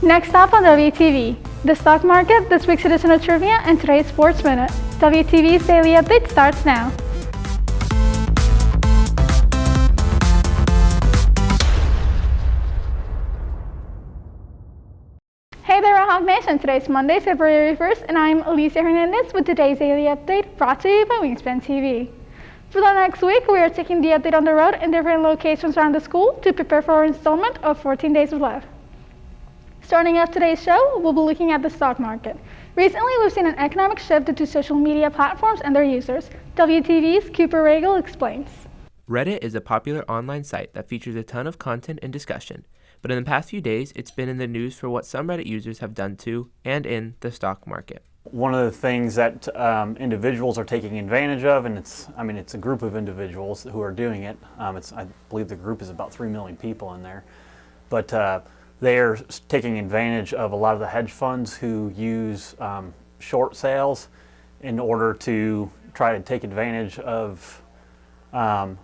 Next up on WTV, the stock market, this week's edition of Trivia, and today's Sports Minute. WTV's daily update starts now. Hey there, Hawk Nation. Today's Monday, February 1st, and I'm Alicia Hernandez with today's daily update brought to you by Wingspan TV. For the next week, we are taking the update on the road in different locations around the school to prepare for our installment of 14 Days of Love. Starting off today's show, we'll be looking at the stock market. Recently, we've seen an economic shift due to social media platforms and their users. WTV's Cooper Regal explains. Reddit is a popular online site that features a ton of content and discussion, but in the past few days, it's been in the news for what some Reddit users have done to and in the stock market. One of the things that individuals are taking advantage of, and it's a group of individuals who are doing it. I believe the group is about 3 million people in there, but they are taking advantage of a lot of the hedge funds who use short sales in order to try to take advantage of a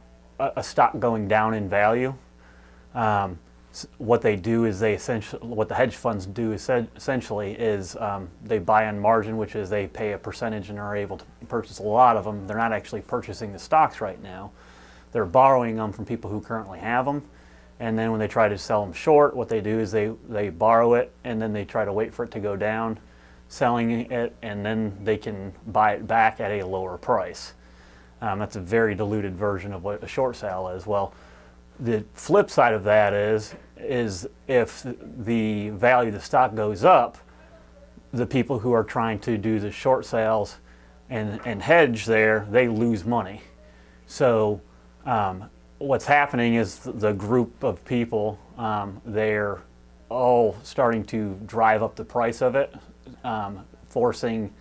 stock going down in value. What they do is what the hedge funds do essentially is they buy on margin, which is they pay a percentage and are able to purchase a lot of them. They're not actually purchasing the stocks right now. They're borrowing them from people who currently have them. And then when they try to sell them short, what they do is they borrow it and then they try to wait for it to go down, selling it, and then they can buy it back at a lower price. That's a very diluted version of what a short sale is. Well, the flip side of that is if the value of the stock goes up, the people who are trying to do the short sales and hedge there, they lose money. So what's happening is the group of people, they're all starting to drive up the price of it, forcing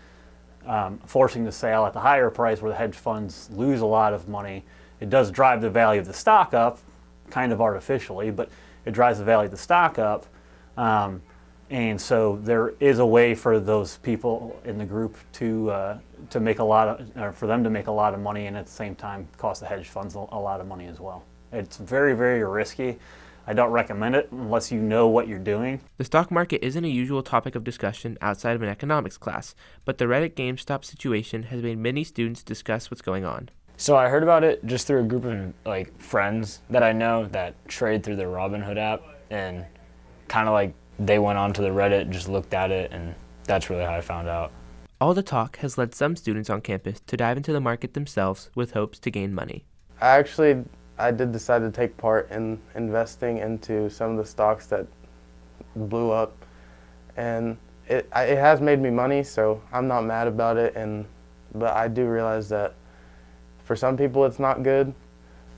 the sale at the higher price where the hedge funds lose a lot of money. It does drive the value of the stock up, kind of artificially, but it drives the value of the stock up. And so there is a way for those people in the group to make for them to make a lot of money, and at the same time cost the hedge funds a lot of money as well. It's very, very risky. I don't recommend it unless you know what you're doing. The stock market isn't a usual topic of discussion outside of an economics class, but the Reddit GameStop situation has made many students discuss what's going on. So I heard about it just through a group of friends that I know that trade through the Robinhood app, and kind of they went onto the Reddit, just looked at it, and that's really how I found out. All the talk has led some students on campus to dive into the market themselves with hopes to gain money. I did decide to take part in investing into some of the stocks that blew up, and it has made me money, so I'm not mad about it. But I do realize that for some people it's not good,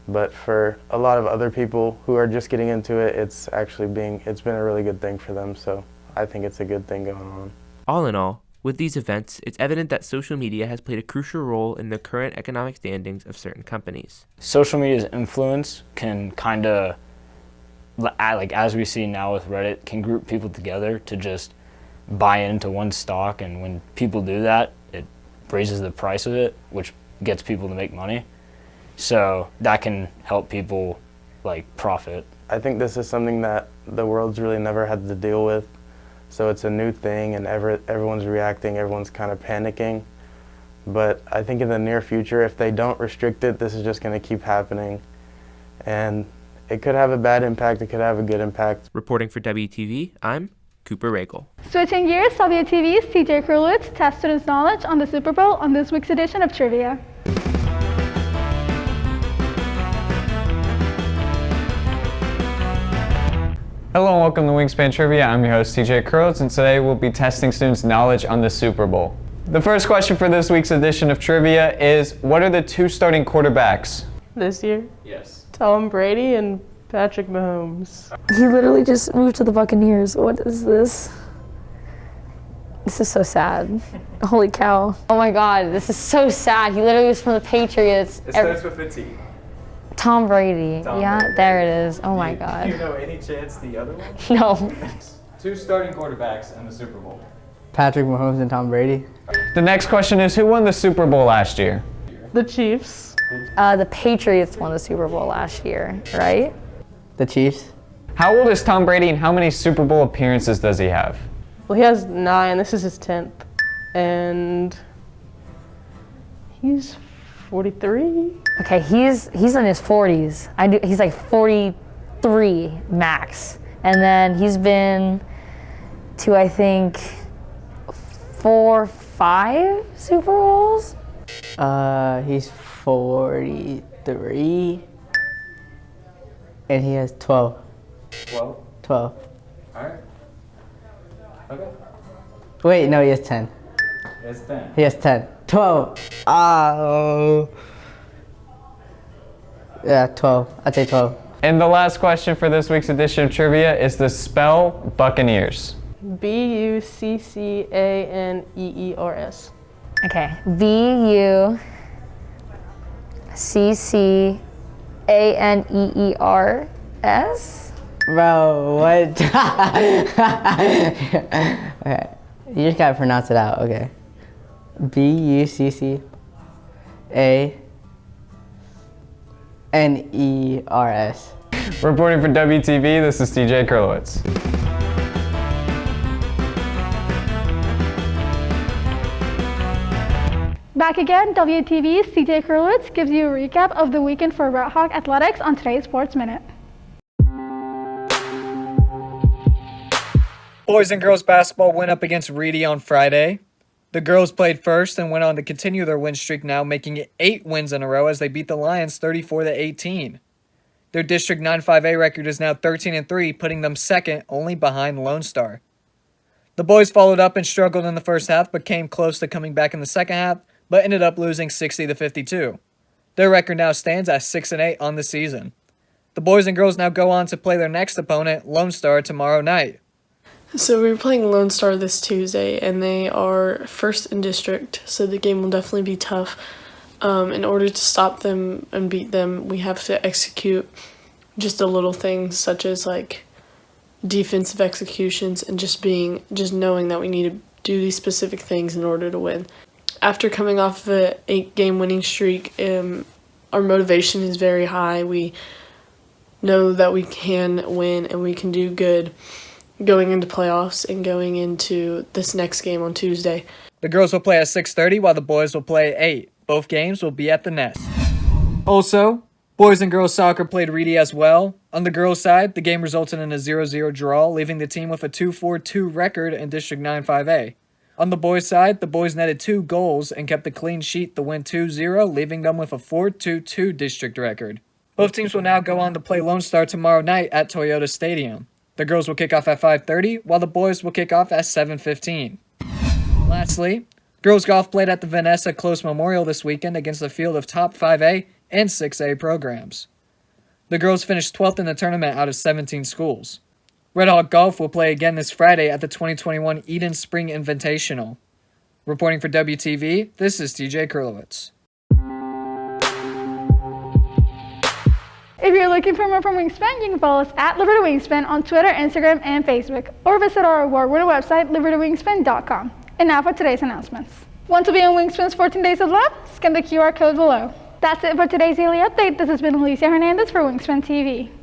but for a lot of other people who are just getting into it, it's been a really good thing for them. So I think it's a good thing going on. All in all, with these events, it's evident that social media has played a crucial role in the current economic standings of certain companies. Social media's influence can kind of, as we see now with Reddit, can group people together to just buy into one stock, and when people do that, it raises the price of it, which gets people to make money. So that can help people profit. I think this is something that the world's really never had to deal with. So it's a new thing, and everyone's reacting, everyone's kind of panicking. But I think in the near future, if they don't restrict it, this is just going to keep happening. And it could have a bad impact, it could have a good impact. Reporting for WTV, I'm Cooper Regal. Switching gears, WTV's TJ Krulwitz tests students' knowledge on the Super Bowl on this week's edition of Trivia. Hello and welcome to Wingspan Trivia. I'm your host TJ Krulwitz, and today we'll be testing students' knowledge on the Super Bowl. The first question for this week's edition of Trivia is, what are the 2 starting quarterbacks? This year? Yes. Tom Brady and Patrick Mahomes. He literally just moved to the Buccaneers. What is this? This is so sad. Holy cow. Oh my God, this is so sad. He literally was from the Patriots. It starts with a T. Tom Brady. Tom yeah, Brady. There it is. Oh my God. Do you know any chance the other one? No. 2 starting quarterbacks in the Super Bowl. Patrick Mahomes and Tom Brady. The next question is, who won the Super Bowl last year? The Chiefs. The Patriots won the Super Bowl last year, right? The Chiefs. How old is Tom Brady and how many Super Bowl appearances does he have? Well, he has 9. This is his 10th. And he's 43. Okay, he's in his 40s. He's like 43 max. And then he's been to, I think, 4, 5 Super Bowls? He's 43. And he has 12. 12. 12. All right. Okay. Wait, no, he has 10. It's 10. He has 10. 12. Oh. Yeah, 12. I'd say 12. And the last question for this week's edition of Trivia is the spell Buccaneers. Buccaneers. Okay, Buccaneers? Bro, what? Okay. You just gotta pronounce it out, okay. Buccaneers. Reporting for WTV, this is TJ Kurlowitz. Back again, WTV's CJ Kurlowitz gives you a recap of the weekend for Red Hawk Athletics on today's Sports Minute. Boys and girls basketball went up against Reedy on Friday. The girls played first and went on to continue their win streak, now making it 8 wins in a row as they beat the Lions 34-18. Their District 9-5A record is now 13-3, putting them second, only behind Lone Star. The boys followed up and struggled in the first half, but came close to coming back in the second half, but ended up losing 60-52. Their record now stands at 6-8 on the season. The boys and girls now go on to play their next opponent, Lone Star, tomorrow night. So we were playing Lone Star this Tuesday, and they are first in district, so the game will definitely be tough. In order to stop them and beat them, we have to execute just the little things, such as like defensive executions and just knowing that we need to do these specific things in order to win. After coming off of an 8-game winning streak, our motivation is very high. We know that we can win and we can do good going into playoffs and going into this next game on Tuesday. The girls will play at 6:30 while the boys will play at 8. Both games will be at the Nest. Also, boys and girls soccer played Reedy as well. On the girls' side, the game resulted in a 0-0 draw, leaving the team with a 2-4-2 record in District 9-5A. On the boys' side, the boys netted 2 goals and kept a clean sheet to win 2-0, leaving them with a 4-2-2 district record. Both teams will now go on to play Lone Star tomorrow night at Toyota Stadium. The girls will kick off at 5:30, while the boys will kick off at 7:15. Lastly, girls golf played at the Vanessa Close Memorial this weekend against a field of top 5A and 6A programs. The girls finished 12th in the tournament out of 17 schools. Red Hawk Golf will play again this Friday at the 2021 Eden Spring Invitational. Reporting for WTV, this is TJ Kurlowitz. If you're looking for more from Wingspan, you can follow us at Liberty Wingspan on Twitter, Instagram, and Facebook, or visit our award-winning website, libertywingspan.com. And now for today's announcements. Want to be on Wingspan's 14 Days of Love? Scan the QR code below. That's it for today's daily update. This has been Alicia Hernandez for Wingspan TV.